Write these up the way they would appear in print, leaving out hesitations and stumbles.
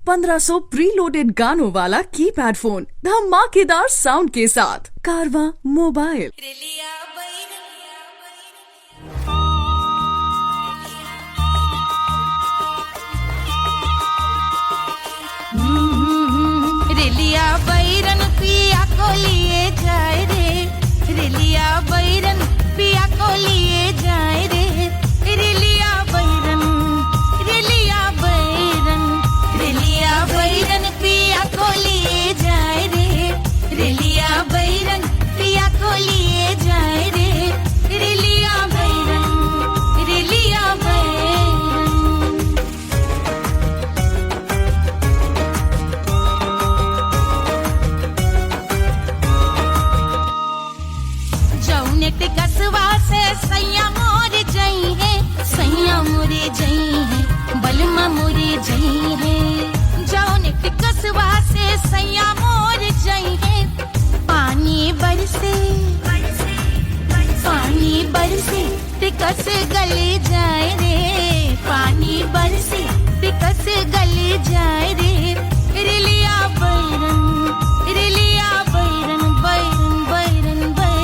1500 preloaded गानों वाला keypad phone धमाकेदार साउंड के साथ कारवा मोबाइल। रेलिया बैरन पिया को लिए जाए रे, रेलिया बैरन पिया को लिए जाए रे, रेलिया बैरन, रेलिया बैरन, रेलिया बैरन पिया को लिए जाए रे, रेलिया बैरन पिया को लिए जाए रे, रेलिया बैरन, रेलिया बैरन। कसवा से सैया मोरे जई है, सैया मोरे जई है, बलमा मोरे जई है। जौन कसवा से सैया मोरे जई है, पानी बरसे, पानी बरसे तिकस गले जाए रे, पानी बरसे तिकस गले जाए रे, रेलिया बैरन, रेलिया बैरन, बैरन बैरन बैरन।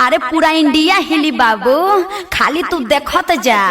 अरे पूरा इंडिया हिली बाबू, खाली तू देखत जा।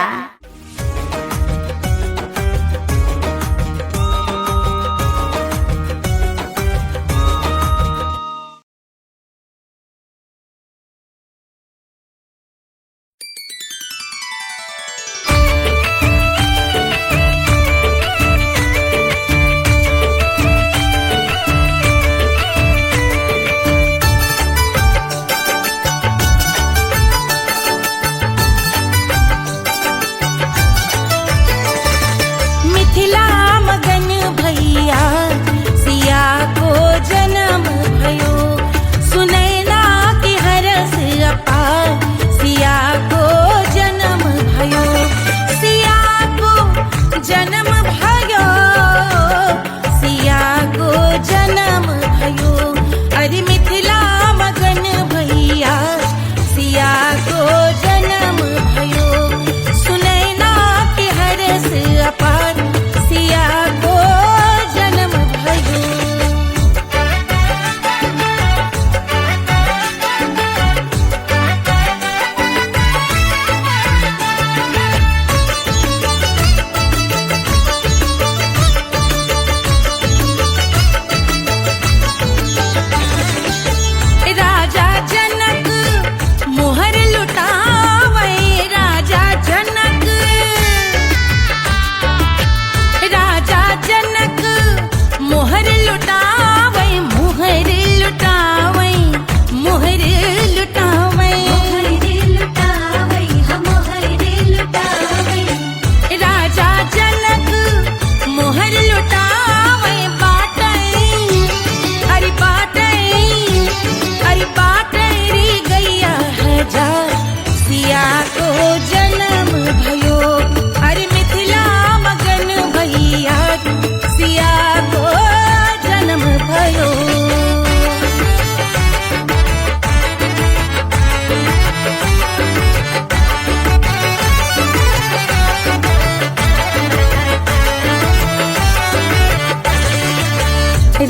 को जन्म भयो सुनैना के हरस अपार सिया को जन्म भयो। राजा जनक मोहर लुटावे राजा जनक मोहर लुटावे मोहर लुटावे मोहर लुटावे राजा जनक मोहर लुटावे बाटे अरे बाटे रे गैया हजार सिया को जन्म भयो अरे मिथिला मगन भैया सिया को जन्म भयो।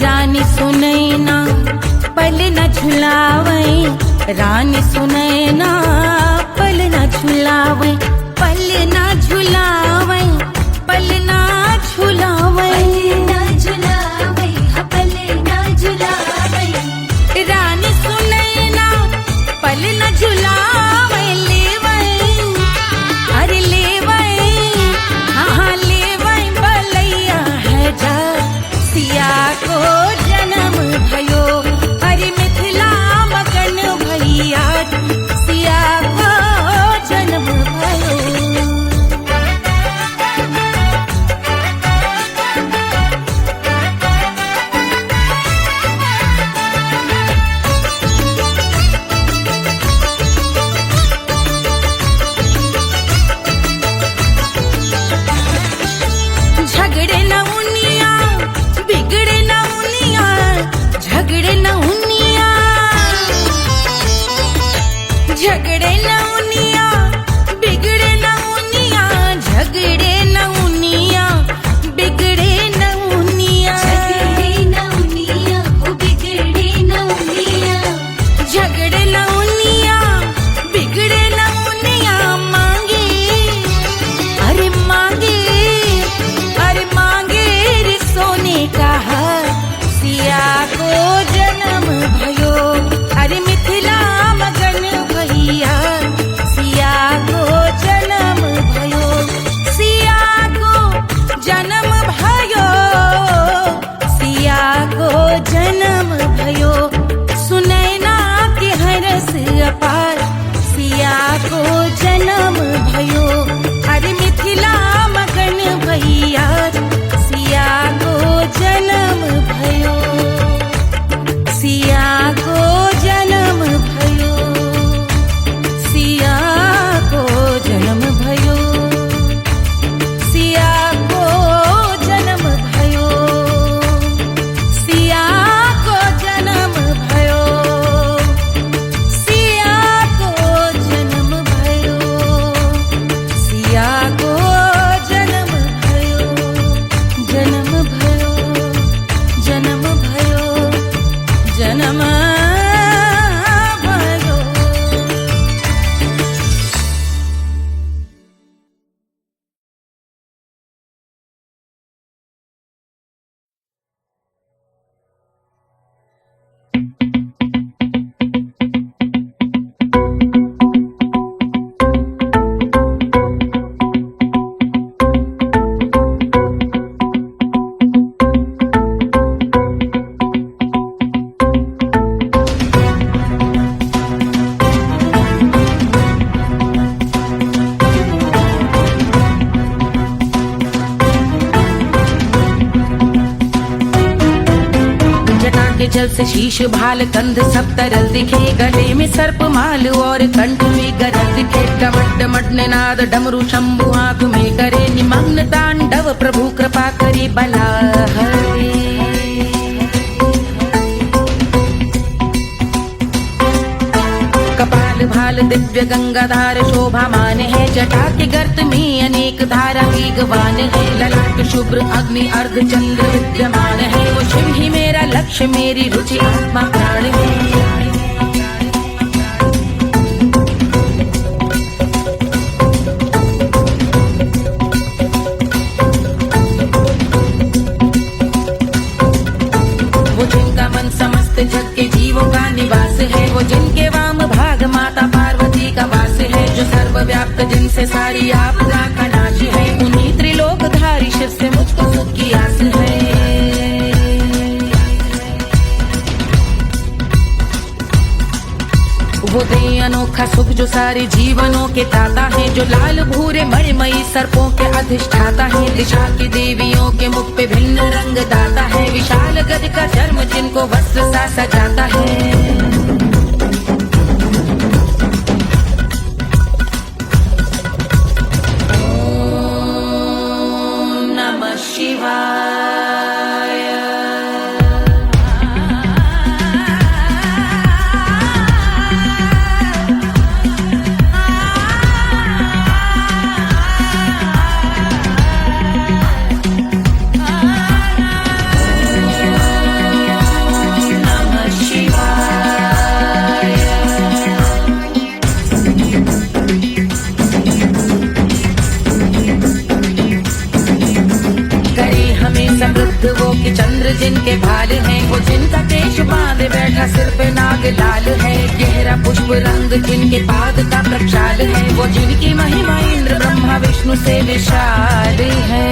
रानी सुनैना पल न झुलावे रानी सुनैना पल न झुलावे पल न झुलावे पल न झुलावे रानी सुनैना पल न झुलावे लेवे अरे लेवे हाँ लेवे बलैया है जा सिया को जन्म भयो अरे मिथिला मगन भैया सिया को जन्म भयो। झगड़े न उनिया बिगड़े न उनिया झगड़े न उनिया झगड़े न उनिया बिगड़े न उनिया झगड़े न उनिया बिगड़े न उनिया झगड़े न उनिया बिगड़े न उनिया मांगे अरे मांगे रे सोने का हार सिया को जन्म भयो अरे मिथिला मगन भैया सिया को जन्म भयो सिया को जन्म भयो सिया को जन्म भयो सुनैना के हरस अपार सिया को जन्म भयो अरे मिथिला मगन भैया सिया को जन्म भयो सिया को जन्म भयो सिया को जन्म भयो सिया को जन्म भयो सिया को जन्म भयो सिया को जन्म भयो सिया को जन्म भयो जन्म भयो जन्म भयो जन्म भयो। जल से शीश भाल कंध सब तरल दिखे गले में सर्प माल और कंठ में गरज दिखे डमट डमट निनाद डमरू शंभु आंख में करे निमग्न तांडव प्रभु कृपा करे बला हरे कपाल भाल दिव्य दिव्य गंगाधार शोभामान है। जटा के गर्त में अनेक धारा वेगवान है। ललाट शुभ्र अग्नि अर्ध चंद्र विद्यमान है। वो शिव ही मेरा लक्ष्य मेरी रुचि आत्मा प्राण है। जग के जीवों का निवास है। वो जिनके वाम भाग माता पार्वती का वास है। जो सर्वव्याप्त जिनसे सारी आपदा का नाश है। उन्हीं त्रिलोकधारी शिव से मुझको सुख की आस है। वो दे अनोखा सुख जो सारे जीवनों के दाता है। जो लाल भूरे मणिमयी सर्पों के अधिष्ठाता है। दिशा की देवियों के मुख पे भिन्न रंग दाता है। विशाल गज का चर्म जिनको वस्त्र सा सजाता है। ओम नमः शिवाय। समृद्ध वो कि चंद्र जिनके भाल हैं। वो जिनका केश बांधे बैठा सिर पे नाग लाल है। गहरा पुष्प रंग जिनके पाद का प्रक्षाल है। वो जिनकी महिमा इंद्र ब्रह्मा विष्णु से विशाल है।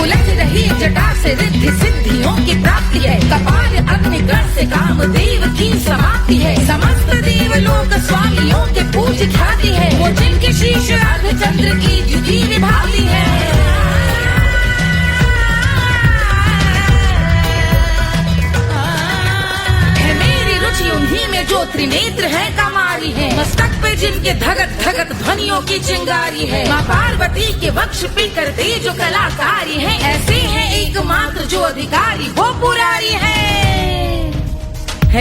उलझ रही जटा से रिद्धि सिद्धियों की प्राप्ति है। कपाल अग्निगण से कामदेव की समाप्ति है। समस्त देवलोक स्वामियों के पूज ख्याति है। वो जिनके शीश अर्ध चंद्र की द्युति विभाती है। उन्हीं में जो त्रिनेत्र है कमारी है। मस्तक पे जिनके धगत धगत ध्वनियों की चिंगारी है। माँ पार्वती के वक्ष पे करते जो कलाकारी है। ऐसे है एकमात्र जो अधिकारी वो पुरारी है।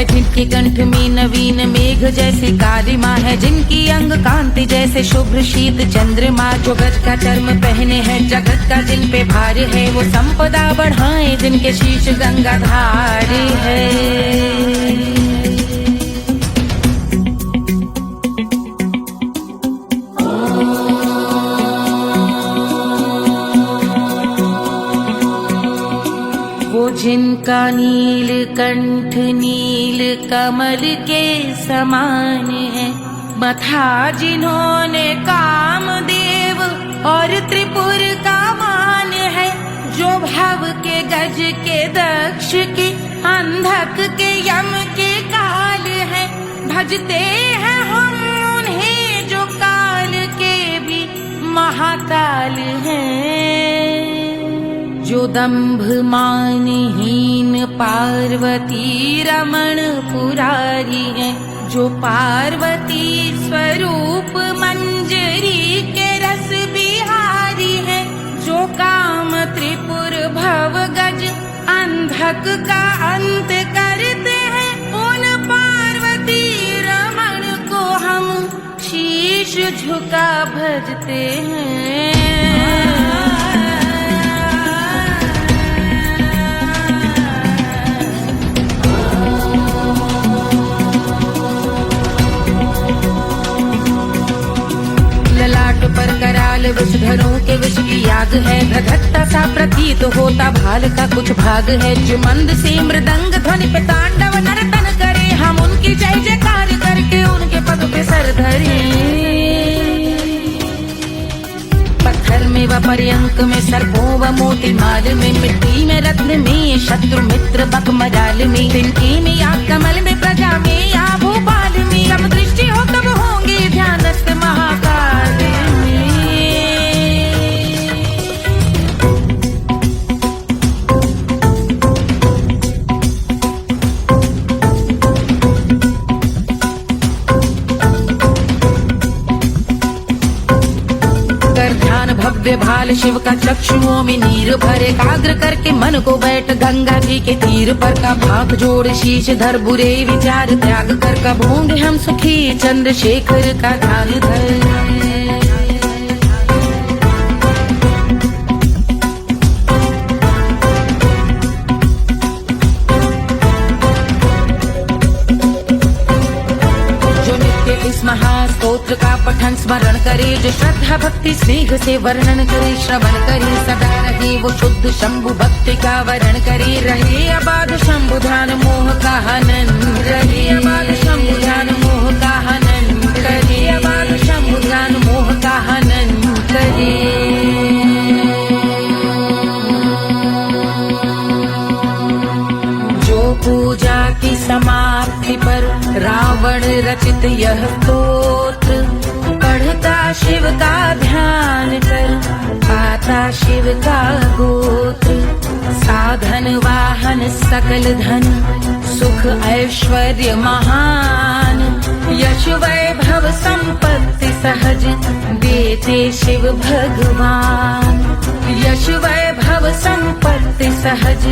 जिनके कंठ में नवीन मेघ जैसे काली माँ है। जिनकी अंग कांति जैसे शुभ्र शीत चंद्रमा। जो गज का चर्म पहने हैं जगत का जिन पे भार है। वो संपदा बढ़ाए जिनके शीश गंगाधार है। जिनका नील कंठ नील कमल के समान है। मथा जिन्होंने कामदेव और त्रिपुर का मान है। जो भव के गज के दक्ष के अंधक के यम के काल है। भजते हैं हम उन्हें जो काल के भी महाकाल हैं। जो दंभ मानहीन पार्वती रमण पुरारी है। जो पार्वती स्वरूप मंजरी के रस बिहारी है। जो काम त्रिपुर भव गज अंधक का अंत करते हैं। उन पार्वती रमण को हम शीश झुका भजते हैं। पर कराल विषधरों के विष की याग है। धधकता सा प्रतीत होता भाल का कुछ भाग है। जो मंद से मृदंग ध्वनि पे तांडव नर्तन करे। हम उनकी जय जयकार करके उनके पद पे सर धरे। पत्थर में व पर्यंक में सर्पों व मोती माल में। मिट्टी में रत्न में शत्रु मित्र बक मजाल में। तिनके में या कमल में प्रजा में या भोपाल में। जब दृष्टि हो तब होंगे ध्यानस्थ महाकाल में। भव्य भाल शिव का चक्षुओं में नीर भरे, एकाग्र करके मन को बैठ गंगा जी के तीर पर का हाथ जोड़ शीश धर बुरे विचार त्याग कर का भोंग हम सुखी चंद्रशेखर का ध्यान धर। इस महास्तोत्र का पठन स्मरण करे, जो श्रद्धा भक्ति स्नेह से वर्णन करे, श्रवण करे सदा रहे वो शुद्ध शंभु भक्ति का वर्ण करे, रहे अबाध शंभु ध्यान मोह का हनन, रहे अबाध शंभु ध्यान मोह का हनन करे, अबाध शंभु ध्यान मोह का हनन करे। पूजा की समाप्ति पर रावण रचित यह स्तोत्र, पढ़ता शिव का ध्यान कर पाता शिव का गोत्र, साधन वाहन सकल धन सुख ऐश्वर्य महान, यश वैभव संपत्ति सहज देते शिव भगवान, यश वैभव संपत्ति सहज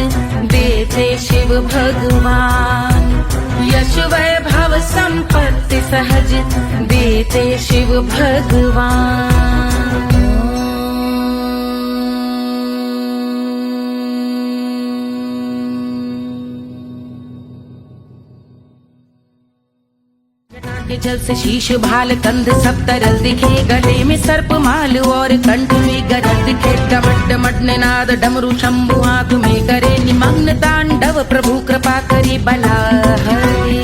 देते शिव भगवान, यश वैभव संपत्ति सहज देते शिव भगवान। के जल से शीश भाल कंध सब तरल दिखे, गले में सर्प माल और कंठ में गरज दिखे, डमट डमट निनाद डमरू शंभु हाथ में करे, निमग्न तांडव प्रभु कृपा करे बला हरे।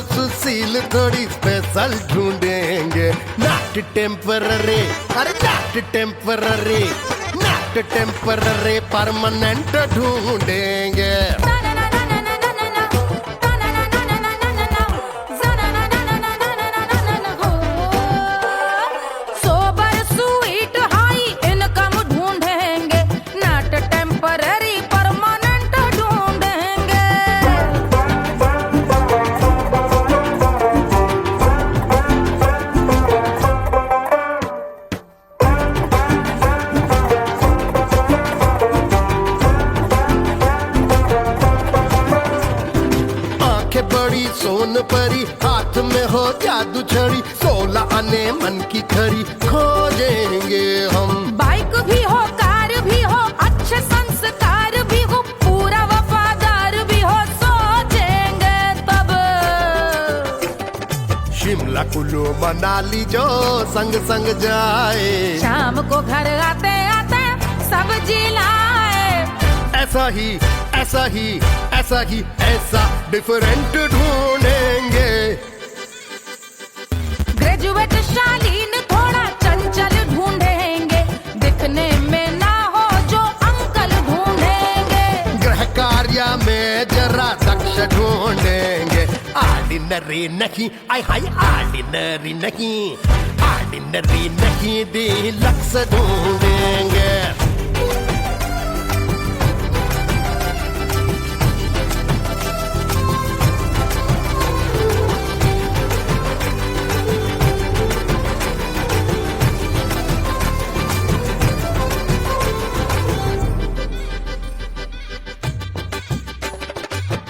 सुशील थोड़ी स्पेशल ढूंढेंगे, नॉट टेम्पररी, अरे not temporary, not temporary permanent ढूंढेंगे। सोबर स्वीट हाई इनकम ढूंढेंगे, नॉट टेम्पररी परमानेंट ढूंढेंगे। बड़ी सोन परी हाथ में हो जादू छड़ी, 16 आने मन की खरी खोजेंगे हम। बाइक भी हो कार भी हो अच्छे संस्कार भी हो, पूरा वफादार भी हो, सोचेंगे तब। शिमला कुल्लू मनाली जो संग संग जाए, शाम को घर आते आते सब्जी लाए, ऐसा ही ऐसा ही ऐसा ही ऐसा डिफरेंट ढूंढेंगे। ग्रेजुएट शालीन थोड़ा चंचल ढूंढेंगे, दिखने में ना हो जो अंकल ढूंढेंगे। गृह कार्य में जरा दक्ष ढूंढेंगे, ऑर्डिनरी नहीं आई हाई ऑर्डिनरी नहीं, ऑर्डिनरी नहीं डीलक्स ढूंढेंगे।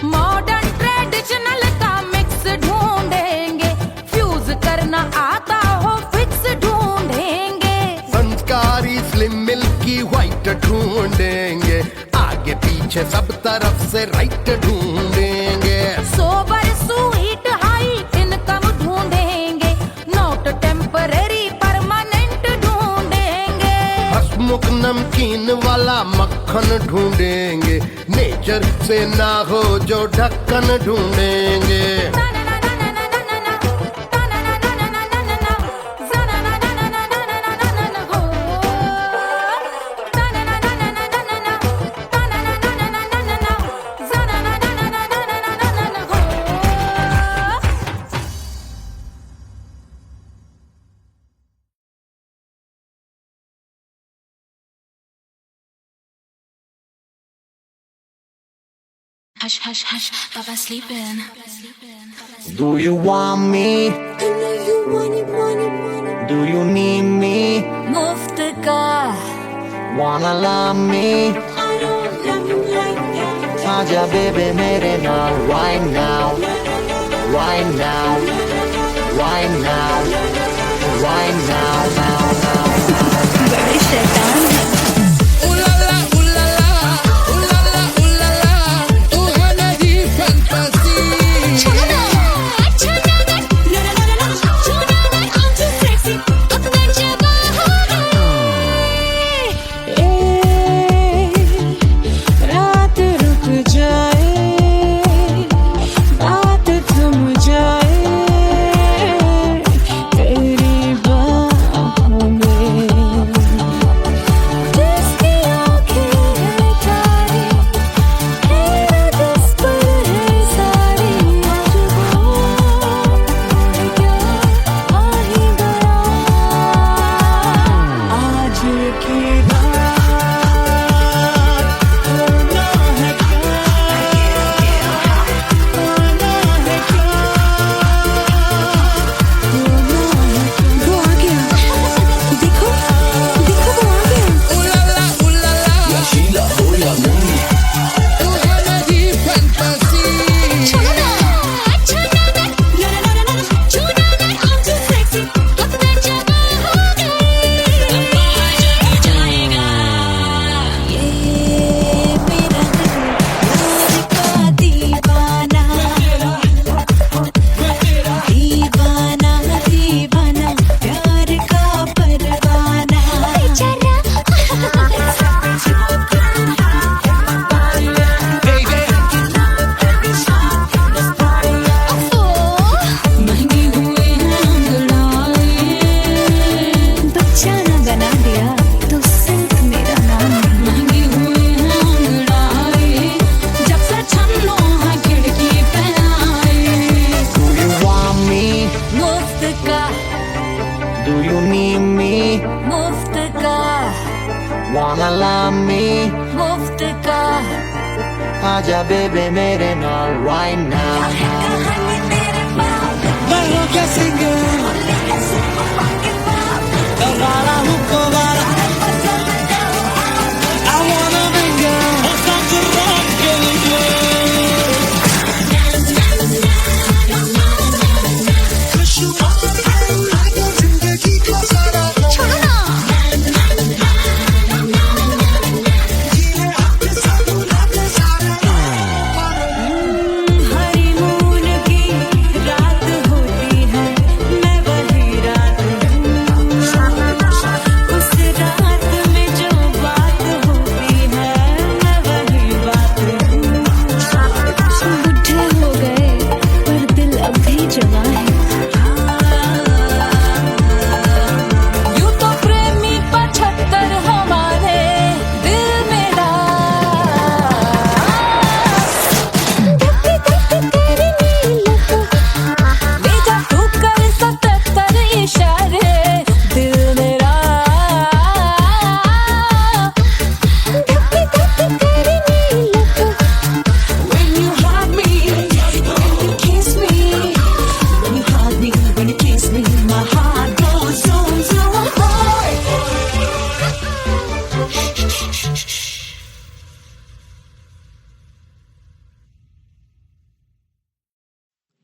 मॉडर्न ट्रेडिशनल का मिक्स ढूंढेंगे, फ्यूज करना आता हो फिक्स ढूंढेंगे। संस्कारी स्लिम मिल्की व्हाइट ढूंढेंगे, आगे पीछे सब तरफ से राइट ढूंढेंगे। सोबर स्वीट हाई इनकम ढूंढेंगे, नॉट टेम्पररी परमानेंट ढूंढेंगे। हसमुख नमकीन वाला मक्खन ढूंढेंगे, नेचर से ना हो जो ढक्कन ढूंढेंगे। Hush, hush, hush, Papa sleeping. Do you want me? Do you need me? मुफ्त का Wanna love me? आजा baby मेरे नाल right now, right now, right now, right now, now, now. बड़े शैतान हैं। Wanna love me? मुफ्त का आजा baby मेरे नाल right now.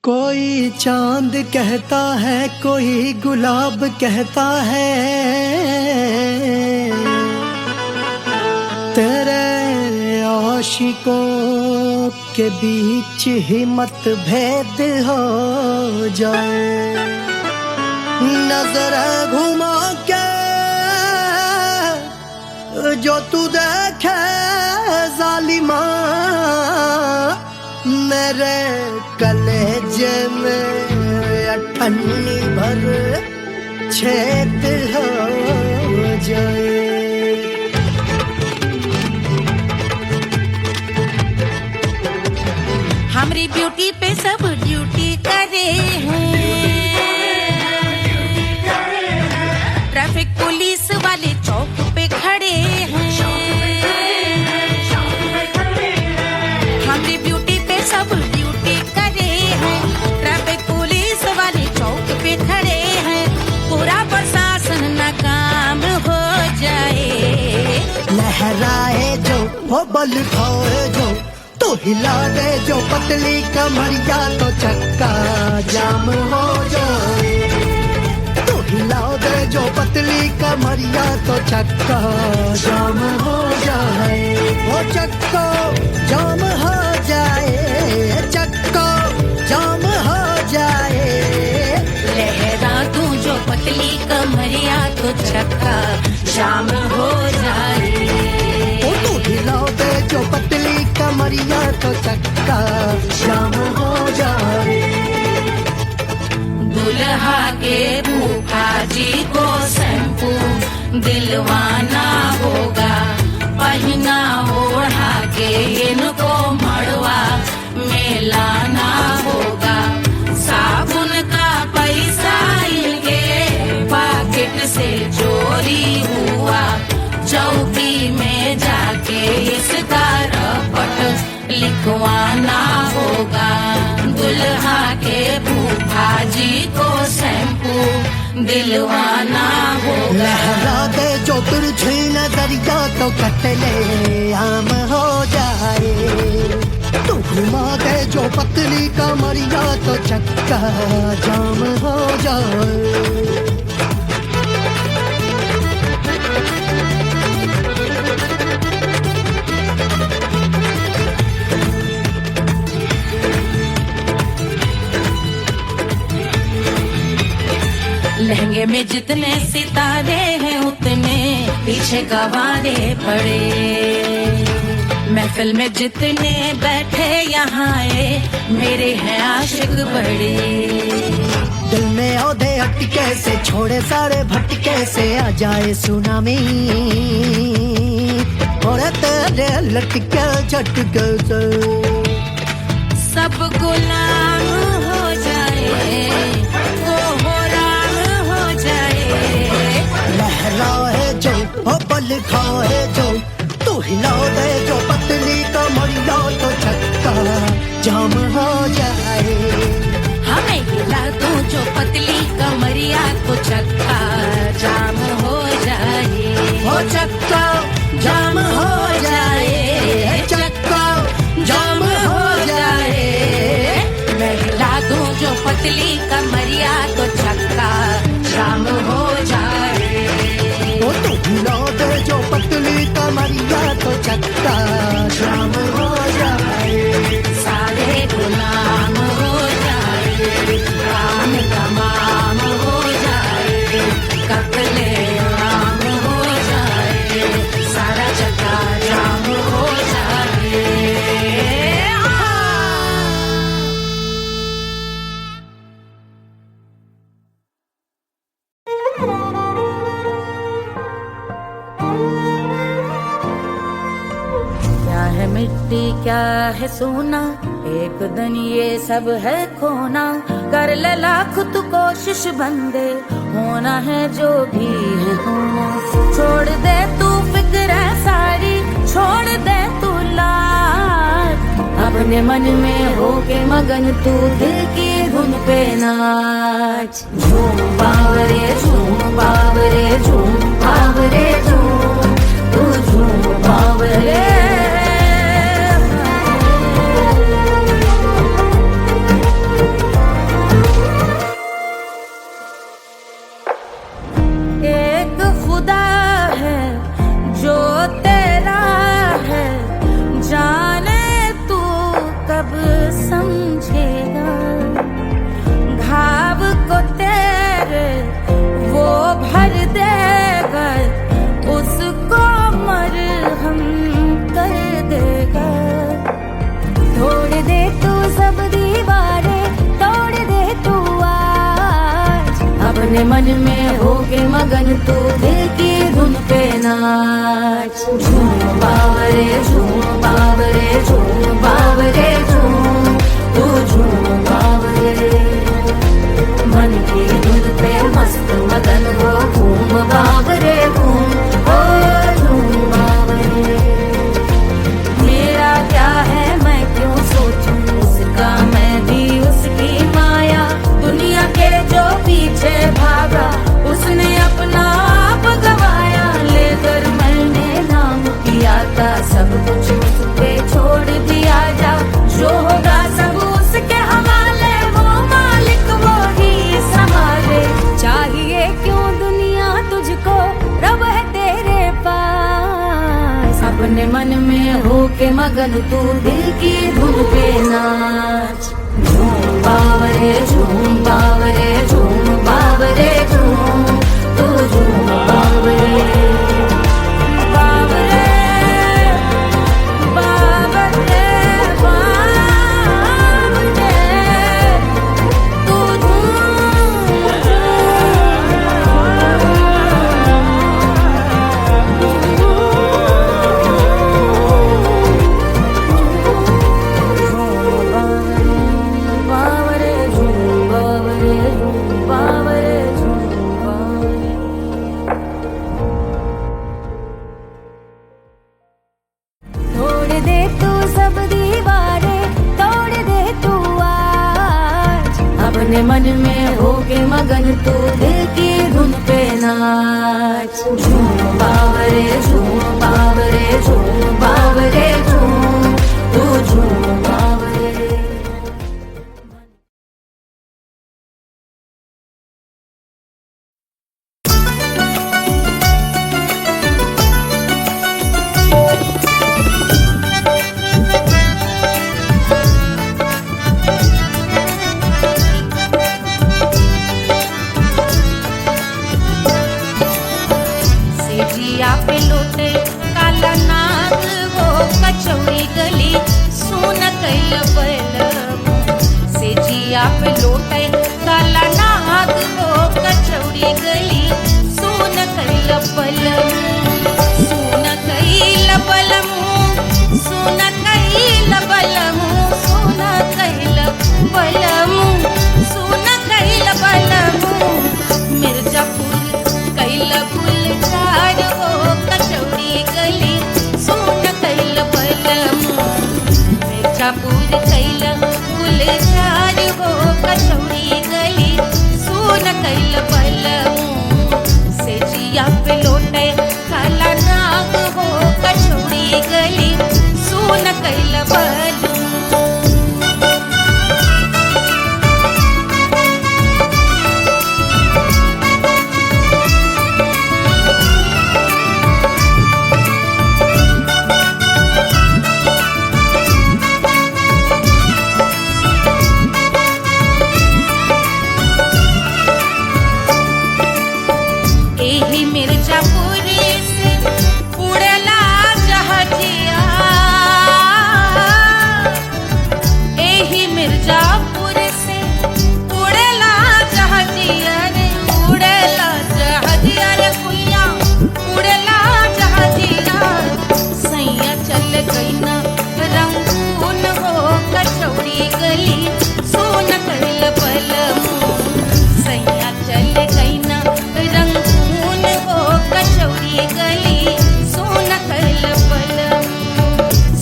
कोई चांद कहता है, कोई गुलाब कहता है, तेरे आशिकों के बीच ही मतभेद हो जाए। नजर घुमा के जो तू देखे जालिमा, मेरे कलेजे में अठन्नी भर छेद हो जाए। हमारी ब्यूटी पे सब ड्यूटी करे हैं, ट्रैफिक पुलिस वाले चौक पे खड़े हैं। हमारी ब्यूटी हो बल खाए जो तो हिला दे जो पतली कमरिया तो चक्का जाम हो जाए। तो हिला दे जो पतली कमरिया तो चक्का जाम हो जाए। वो चक्का जाम हो जाए, चक्का जाम हो जाए। लहरा तू जो पतली कमरिया तो चक्का जाम हो जाए। ओ तू हिला दे जो पतली कमरिया तो चक्का जाम हो जाए। दुल्हा के फूफा जी को शैम्पू दिलवाना होगा, पहना ओढ़ा के इनको मड़वा में लाना होगा। साबुन का पैसा इनके पॉकेट से चोरी हुआ, चौकी में जाके इसका रपट लिखवाना होगा। दुल्हा के फूफा जी को शैम्पू दिलवाना होगा। लहरा दे जो तिरछी नजरिया तो कतले आम हो जाए। तू घुमा दे जो पतली कमरिया तो चक्का जाम हो जाए। लहंगे में जितने सितारे हैं उतने पीछे गवारे पड़े। महफिल में जितने बैठे यहाँ आए मेरे हैं आशिक बड़े। दिल में औधे हटके से छोड़े सारे भटके से आ जाए सुनामी। और तेरे लटके झटके से सब गुलाम हो जाए, लहराए जो हो बल खाए जो तू हिला दे जो पतली कमरिया तो चक्का जाम हो जाए। हमें हिला दो जो पतली कमरिया तो चक्का जाम हो जाए। हो चक्का जाम हो जाए, चक्का जाम हो जाए। मैं हिला दूं जो पतली कमरिया तो चक्का जाम हो जाए। वो तू हिला दे जो पतली कमरिया तो चक्का जाम हो जाए। सारे गुलाम हो जाए, काम तमाम हो जाए, कपले आम हो जाए, सारा चक्का जाम हो जाए। क्या है मिट्टी क्या है सोना, एक दिन ये सब है खोना। कर ले लाख तू कोशिश बंदे, होना है जो भी है होना। छोड़ दे तू फिक्र सारी, छोड़ दे तू लाज। अपने मन में होके मगन तू दिल की धुन पे नाच। झूम बावरे झूम बावरे झूम बावरे झूम, तू झूम बावरे। एक खुदा है जो तेरा है, जाने तू कब समझेगा। घाव को तेरे वो भर देगा, उसको मरहम कर देगा। तोड़ दे तू सब दीवारें, तोड़ दे तू आज। अपने मन में होके मगन तू दिल की धुन पे नाच। झूम बावरे झूम बावरे झूम बावरे झूम, तू झूम बावरे। मन की धुन पे मस्त मगन हो, घूम बावरे घूम, ओ झूम बावरे। मेरा क्या है मैं क्यों सोचूं उसका, मैं भी उसकी माया। दुनिया के जो पीछे भागा उसने अपना आप गवाया। लेकर मैंने नाम किया था सब कुछ उस पे छोड़ दिया जा, जो होगा सब उसके हवाले, वो मालिक वो ही संभाले। चाहिए क्यों दुनिया तुझको, रब है तेरे पास। अपने मन में हो के मगन तू दिल की धुन पे नाच। झूम बावरे झूम बावरे झूम बावरे झूम, तू झूम बावरे बावरे बावरे बावरे, तू बावरे झूम बावरे झूम बावरे झूम बावरे। तोड़ दे तू सब दीवारें, तोड़ दे तू आज। अपने मन में हो के मगन तू दिल की धुन पे नाच। झूम बावरे झूम बावरे झूम बावरे झूम, तू झूम बावरे। सेजिया पे लोटे काला नाग वो कचौड़ी गली, सुन कैल बलम। सेजिया पे लोटे काला नाग वो कचौड़ी गली, सुन कैल बलम। सुन कैल बलम, सुन कैल बलम, सुन कैल बलम, सुन कैल बलम। मिर्जापुर कैल गुलजार हो कचौड़ी गली, सुन कैल बलम। मिर्जापुर कैल गुलजार हो कचौड़ी गली, सुन कैल बलम। सेजिया पे लोटे काला नाग हो कचौड़ी गली, सुन कैल बलम। एही मिर्जापुर से उड़ला जहाजिया, एही मिर्जापुर से उड़ला जहाजिया रे, उड़ला जहाजिया रे भुइया, उड़ला जहाजिया। सैया चल गई ना रंगून हो कचौड़ी गली, सुन कैल बलम। सैया चल गई ना रंगून हो कचौड़ी गली, सुन कैल बलम।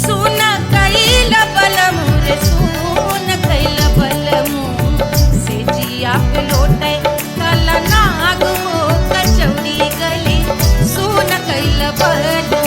सुन कैल बलम रे सुन कैल बलम। सेजिया पे लोटे काला नाग हो कचौड़ी गली, सुन कैल बलम।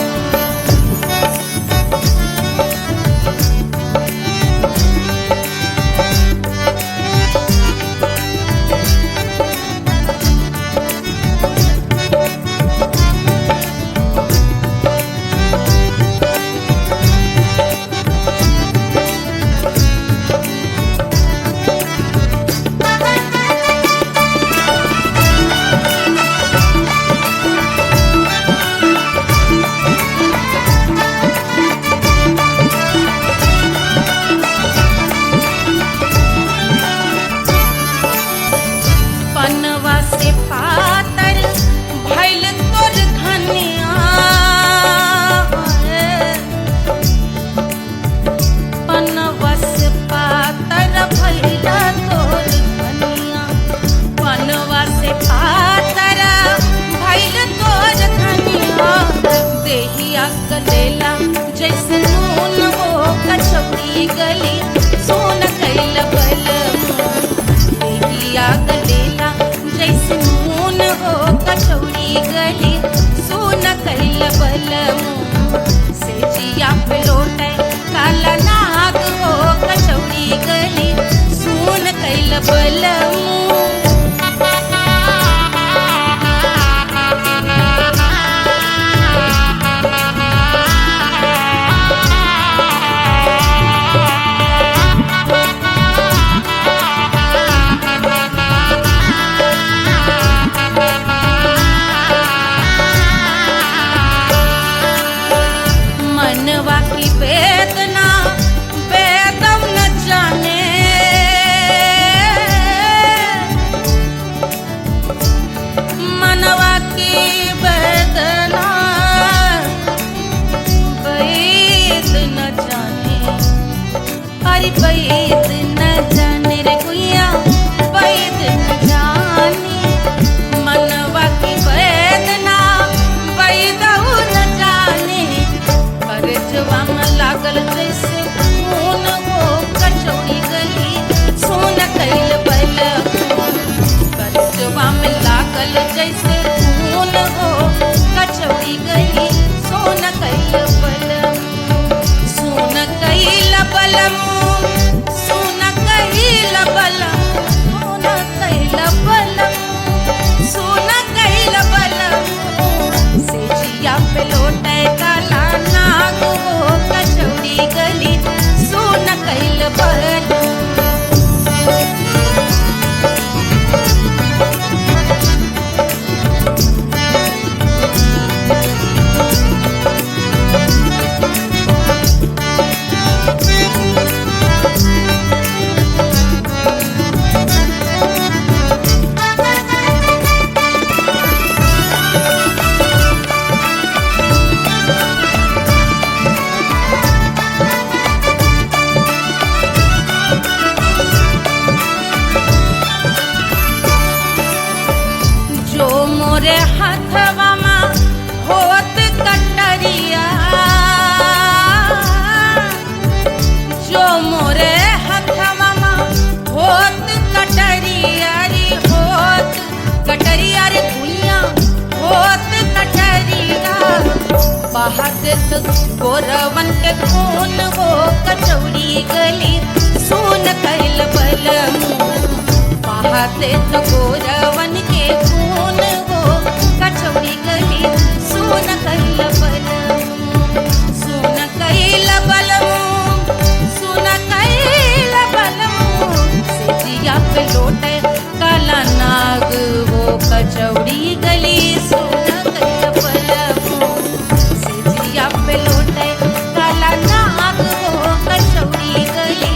पनवा से पातर भइल तोर धनिया, पनवा से पातर भइल तोर धनिया। पनवा से पातर भइल तोर धनिया, देहिया गलेला जैसे नून हो कचौड़ी गली, सुन कैल बलम। देहिया गलेला जैसे नून हो कचौड़ी गली, सुन कैल बलम। सेजिया पे बलम मनवा की वेदना वेदम न जाने मनवा की वेदना वेद न जाने अरे वेद न जाने रे गुइया वेद न जाने मनवा की वेदना वेद न जाने करजवा में लागल जैसे खून हो कचौड़ी गली सोन कैल बल करजवा में लागल जैसे खून हो कचौड़ी गली सोन कैल बल सोन कैल बलम सोन कैल बलम सोन कैल बलम सोन कैल बलम से जिया पे लौटे काला नाग हो कचौड़ी गली सोन कैल बलम जो मोरे हाथवा में होत कटरिया जो मोरे हाथवा में होत कटरिया रे होत कटरिया रे भुइया होत कटरिया बहात गोरवन के खून हो कचौड़ी गली सोन कैल बलम बहाते तो गोरवन के खून हो कचौड़ी गली सोन कैल बलम सोन कैल बलम सोन कैल बलम से जिया पे लौटे काला नाग हो कचौड़ी गली सोन कैल बलम से जिया पे लौटे काला नाग हो कचौड़ी गली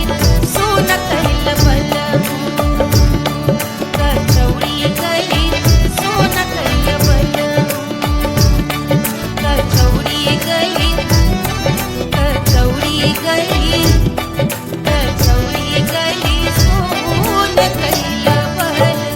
सोन कैल बलम कचौड़ी गली सोन कैल बलम कचौड़ी गली कचौड़ी गली कचौड़ी गली सोन कैल बलम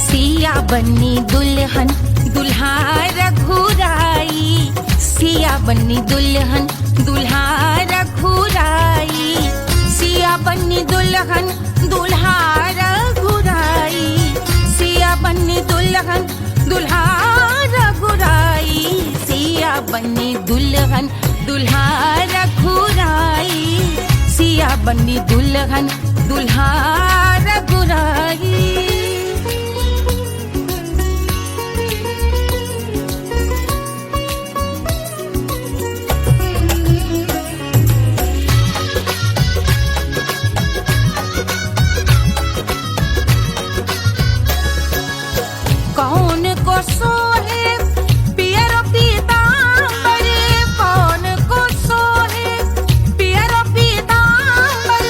सिया बन्नी दुल्हन दुल्हा रघुराई सिया बन्नी दुल्हन दुल्हा रघुराई सिया बन्नी दुल्हन दुल्हा रघुराई सिया बन्नी दुल्हन दुल्हा रघुराई सिया बन्नी दुल्हन दुल्हा रघुराई सिया बन्नी दुल्हन दुल्हा रघुराई कौन को सोहे पियरो पीतांबर कौन को सोहे पियरो पीतांबर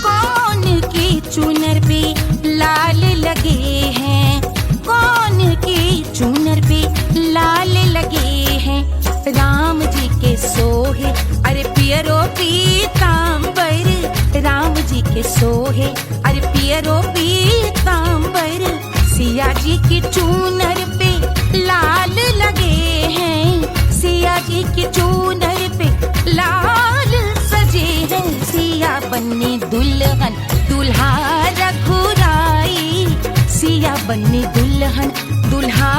कौन की चुनर पे लाल लग सिया जी की चूनर पे लाल लगे हैं, सिया जी की चूनर पे लाल सजे हैं। सिया बन्नी दुल्हन दुल्हा रघुराई, सिया बन्नी दुल्हन दुल्हा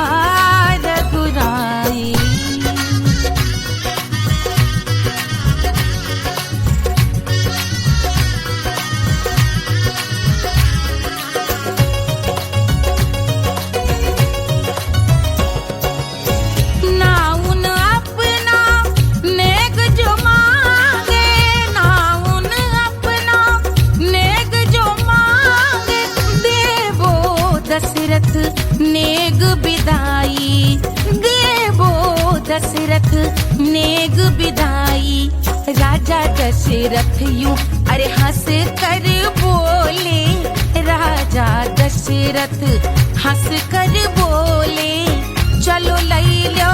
रघुराई। नेग बिदाई देवो दशरथ नेग बिदाई। राजा दशरथ यूं अरे हंस कर बोले, राजा दशरथ हंस कर बोले, चलो लई लो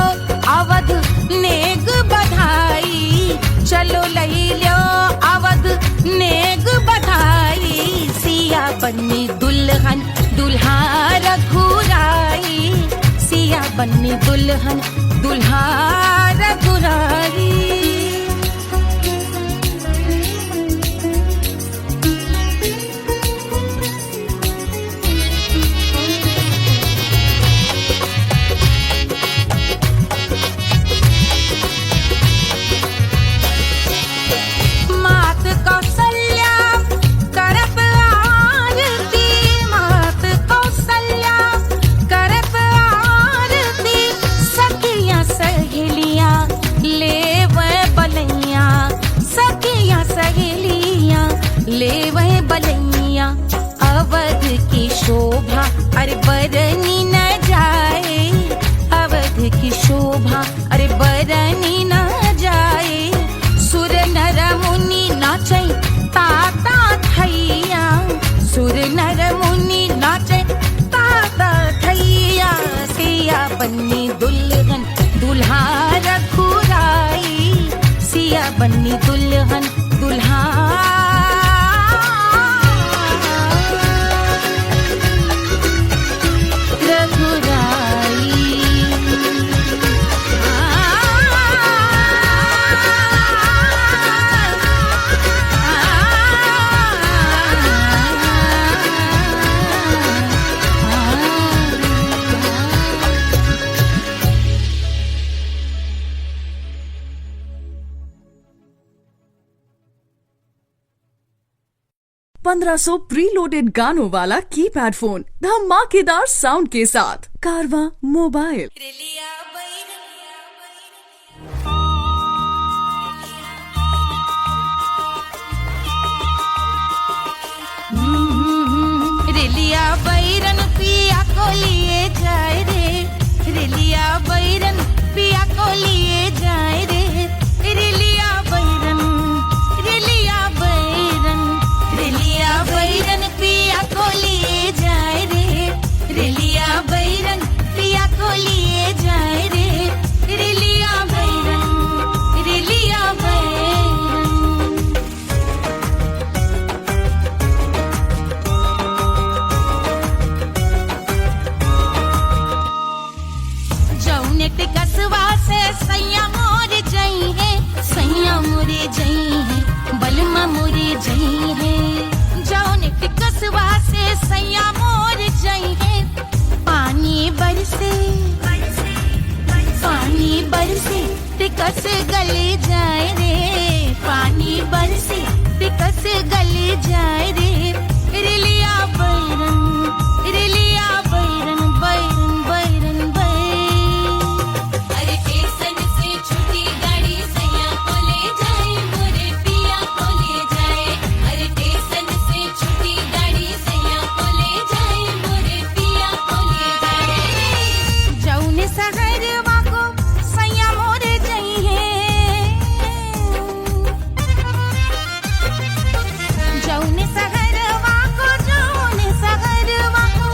अवध नेग बधाई, चलो लई लो अवध नेग बधाई। सिया बन्नी दुल्हन दुल्हा रघुराई, सिया बन्नी दुल्हन दुल्हा रघुराई। ले वह बलैया अवध की शोभा अरे बरनी न जाए, अवध की शोभा अरे बरनी न जाए। सुर नर मुनि नाचे ताता थैया, सुर नर मुनि नाचे ताता थैया। सिया बन्नी दुल्हन दुल्हा रघुराई, सिया बन्नी दुल्हन दुल्हा ₹1500 प्रीलोडेड गानों वाला कीपैड फोन धमाकेदार साउंड के साथ कारवा मोबाइल। रेलिया बैरन पिया को लिए जाए रे, रेलिया बैरन पिया को लिए जाए रे। रेलिया बैरन रेलिया बैरन रेलिया बैरन पिया को लिए जाए रे, रेलिया बैरन पिया को लिए जाए रे। रेलिया बैरन रेलिया बैरन जौनेट कसवा से सैया मोर जई है, सैया मोरे जई है, बलमा मोरे जई है। जौनेट कसवा से सैया मोर जई है, पानी बरसे पानी बरसे तिकस गले जाए रे, पानी बरसे तिकस गले जाए रे। रेलिया बैरन रेलिया बैरन बैरन बैरन बैरन। अरे स्टेशन से छुट्टी गाड़ी सैया को ले जाए, मोरे पिया को ले जाए। अरे स्टेशन से छुट्टी गाड़ी सैया को ले जाए, मोरे पिया को ले जाए। जौने सहरवा को सैया मोरे जई है, जौने सहरवा को जौने सहरवा को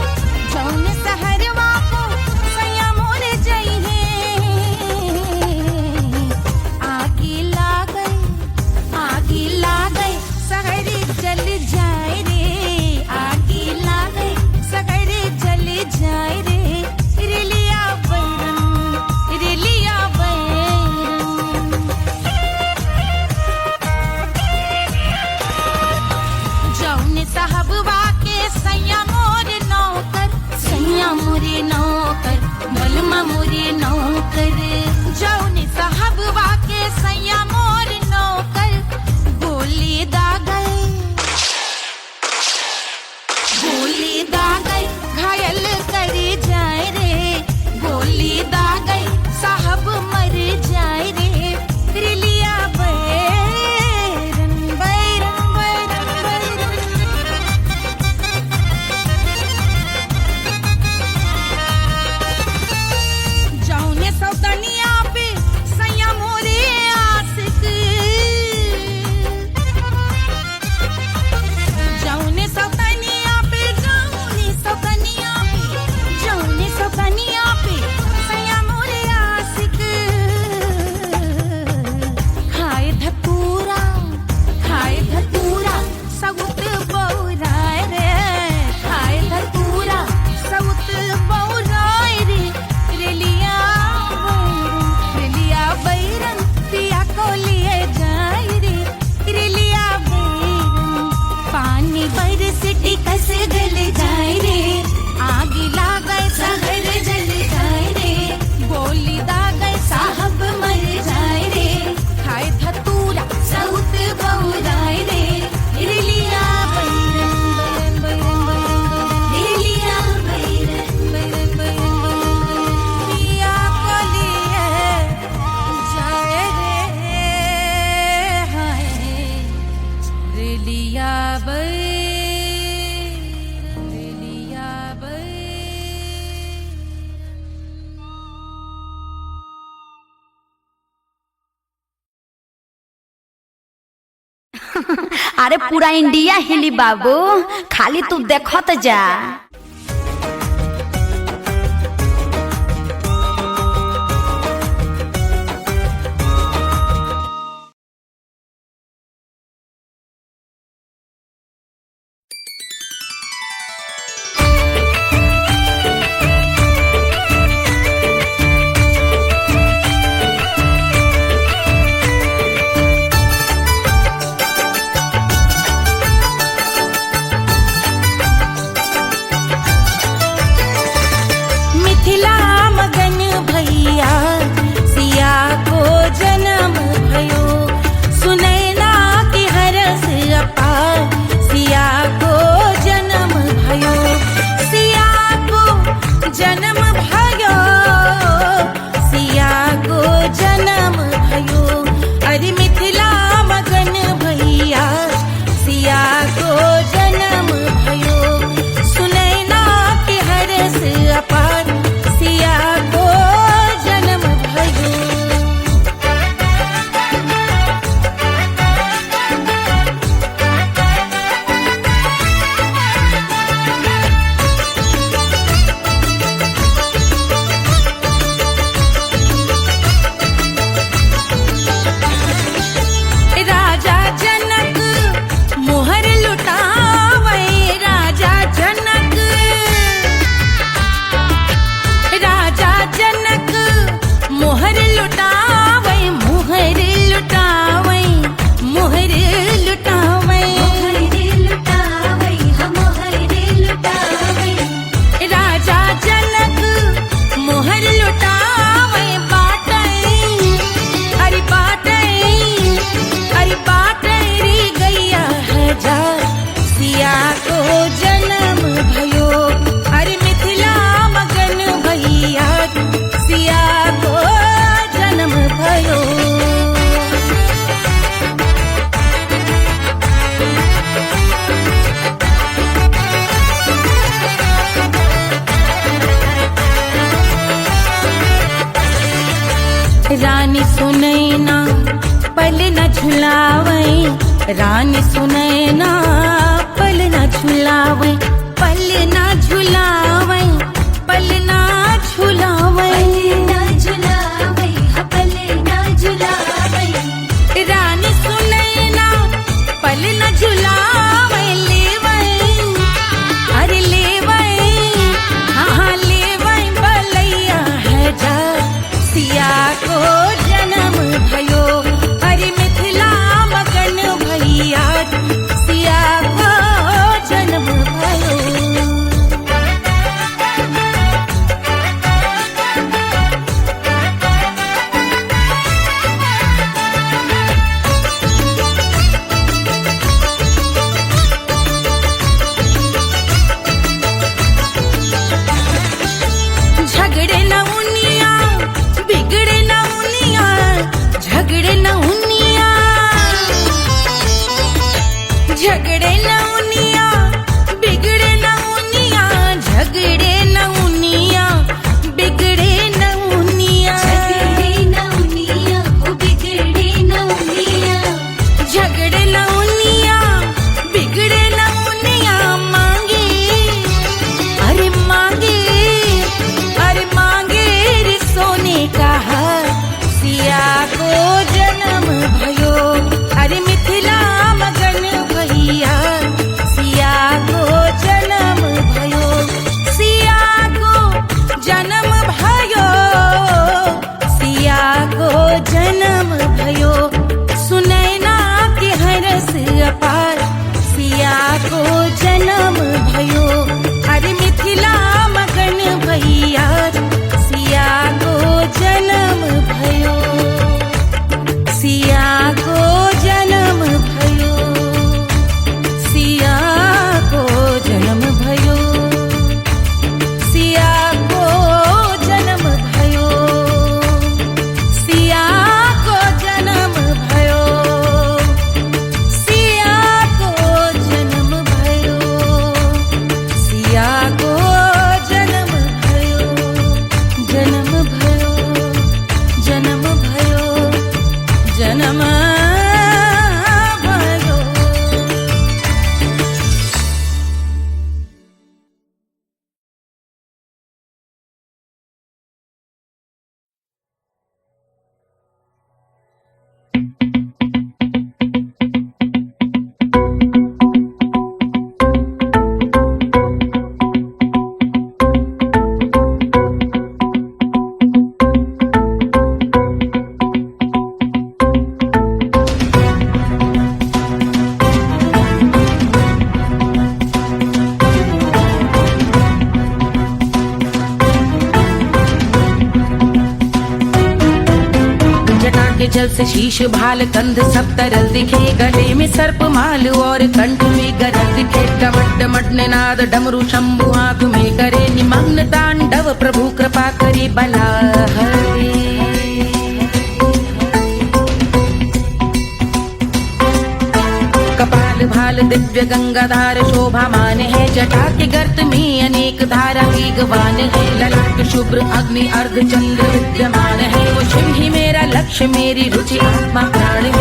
अरे पूरा इंडिया हिली बाबू, खाली तू देखत जा। रानी सुनैना पल न झुलावे, रानी सुनैना पल न झुलावे, पल न झुलावे, पल न झुलावे, पल न झुलावे। रानी सुनैना पल न झुलावे, लेवे अरे लेवे, हाँ लेवे बलैया है जा, सिया को जन्म भयो, अरे मिथिला मगन भैया, सिया को जन्म भयो। ज्ञान जल से शीश भाल कंध सब तरल दिखे, गले में सर्प माल और कंठ में गरज दिखे। डमट डमट निनाद डमरू शंभु हाथ में करे निमग्न तांडव, प्रभु कृपा करे बला हरे। कपाल भाल दिव्य गंगाधार शोभामान है, जटा के गर्त में अनेक धारा वेगवान है। ललाट शुभ्र अग्नि अर्ध चंद्र विद्यमान है, वो शिव ही मेरा लक्ष्य मेरी रुचि आत्मा प्राण है।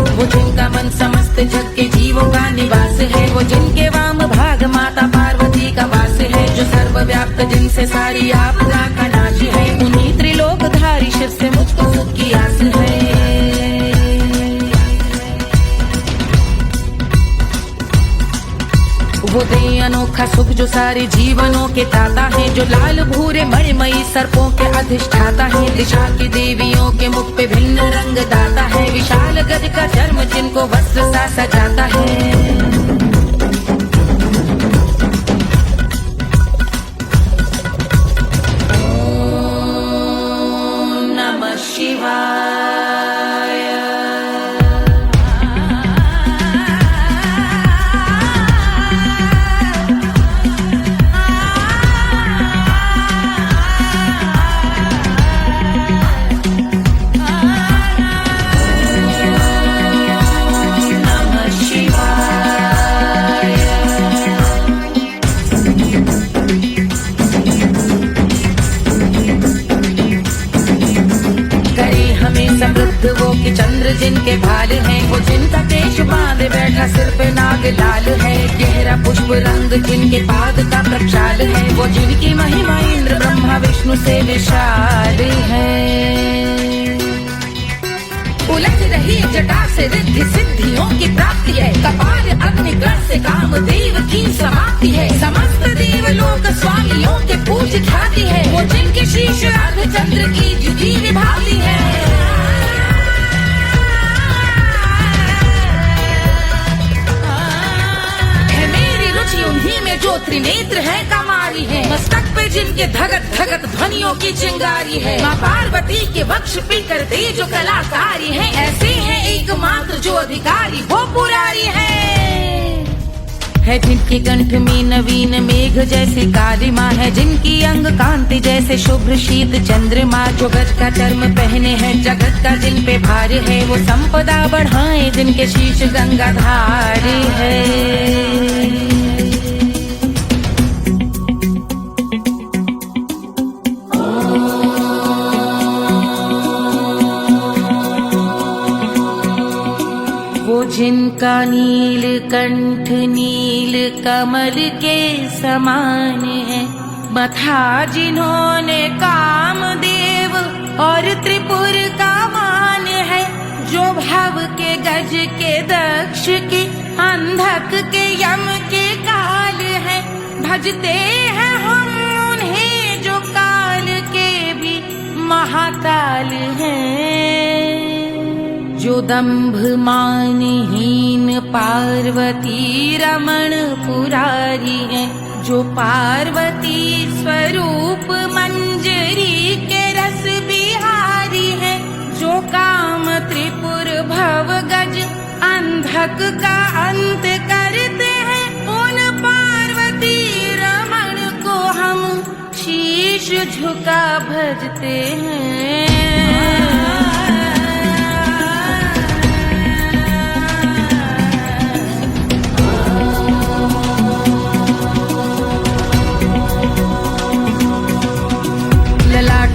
वो जिनका मन समस्त जग के जीवों का निवास है, वो जिनके वाम भाग माता पार्वती का वास है। जो सर्वव्याप्त जिनसे सारी आपदा का नाश है, उन्हीं त्रिलोकधारी शिव से मुझको सुख की आस है। वो दे अनोखा सुख जो सारे जीवनों के दाता है, जो लाल भूरे मणिमयी सर्पों के अधिष्ठाता है। दिशा की देवियों के मुख पे भिन्न रंग दाता है, विशाल गज का चर्म जिनको वस्त्र सा सजाता है। ओम नमः शिवाय। समृद्ध वो कि चंद्र जिनके भाल हैं, वो जिनका केश बांधे बैठा सिर पे नाग लाल है। गहरा पुष्प रंग जिनके पाद का प्रक्षाल है, वो जिनकी महिमा इंद्र ब्रह्मा विष्णु से विशाल है। उलझ रही जटा से रिद्धि सिद्धियों की प्राप्ति है, कपाल अग्निगण से कामदेव की समाप्ति है। समस्त देवलोक स्वामियों के पूज ख्याति है, वो जिनके शीश अर्धचंद्र की जुदी विभाति है। उन्हीं में जो त्रिनेत्र है कमारी है, मस्तक पे जिनके धगत धगत ध्वनियों की चिंगारी है। माँ पार्वती के वक्ष पे करते जो कलाकारी है, ऐसे हैं एकमात्र जो अधिकारी वो पुरारी है। जिनके कंठ में नवीन मेघ जैसे काली माँ है, जिनकी अंग कांति जैसे शुभ्र शीत चंद्रमा। जो गज का चर्म पहने हैं जगत का जिन पे भार है, वो संपदा बढ़ाए जिनके शीश गंगाधार है। जिनका नील कंठ नील कमल के समान है, मथा जिन्होंने कामदेव और त्रिपुर का मान है। जो भव के गज के दक्ष के अंधक के यम के काल है, भजते हैं हम उन्हें जो काल के भी महाकाल हैं। जो दंभ मानहीन पार्वती रमण पुरारी है, जो पार्वती स्वरूप मंजरी के रस बिहारी है। जो काम त्रिपुर भव गज अंधक का अंत करते हैं, उन पार्वती रमण को हम शीश झुका भजते हैं।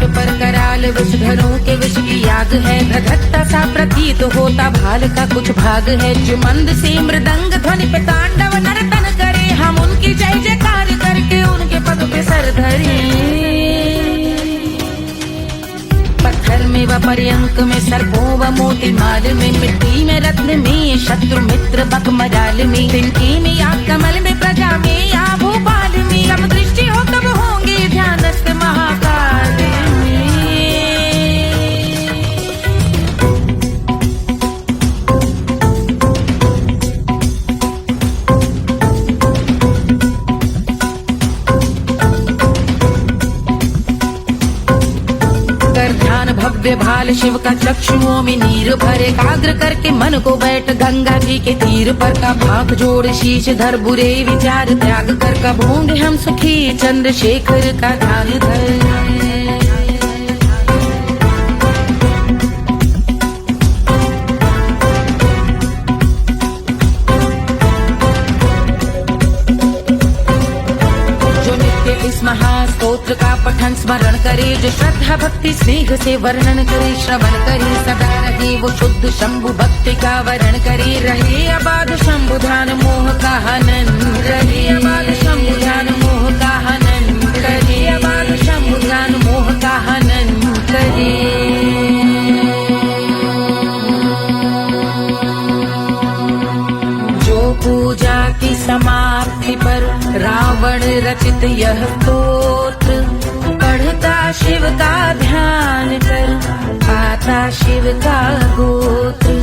पर कराल विषधरों के विष की याग है, धधकता सा प्रतीत होता भाल का कुछ भाग है। जो मंद से मृदंग ध्वनि पे तांडव नर्तन करे, हम उनकी जय जयकार करके उनके पद पे सर धरे। पत्थर में व पर्यंक में सर्पों व मोती माल में, मिट्टी में रत्न में शत्रु मित्र बक मजाल में, तिनके में या कमल में प्रजा में या भोपाल में। अब दृष्टि हो तब होंगे ध्यानस्थ महाकाल में। भाल शिव का चक्षुओं में नीर भरे एकाग्र करके मन को बैठ गंगा जी के तीर पर का भाग जोड़ शीश धर बुरे विचार त्याग कर कब होंगे हम सुखी चंद्रशेखर का ध्यान धर। इस महास्तोत्र का पठन स्मरण करे, जो श्रद्धा भक्ति स्नेह से वर्णन करे, श्रवण करे सदा रहे वो शुद्ध शंभु भक्ति का वर्ण करे, रहे अबाध शंभु ध्यान मोह का हनन, रहे अबाध शंभु ध्यान मोह का हनन, रहे अबाध शंभु ध्यान मोह का हनन करे। पूजा की समाप्ति पर रावण रचित यह स्तोत्र पढ़ता शिव का ध्यान कर, पाता शिव का गोत्र,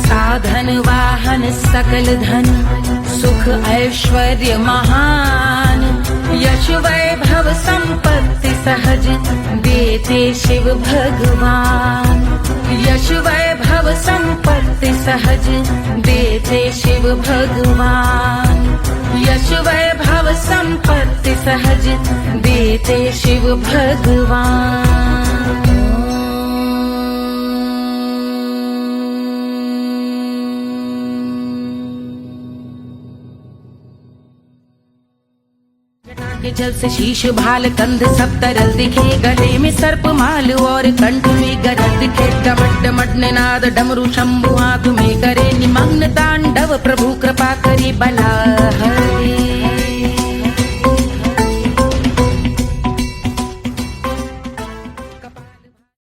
साधन वाहन सकल धन सुख ऐश्वर्य महान, यश वैभव संपत्ति सहज देते शिव भगवान, यश वैभव संपत्ति सहज देते शिव भगवान, यश वैभव संपत्ति सहज देते शिव भगवान। के जल से शीश भाल कंध सब तरल दिखे, गले में सर्प माल और कंठ में गरज दिखे, डमट डमट निनाद डमरू शंभु हाथ में करे निमग्न तांडव प्रभु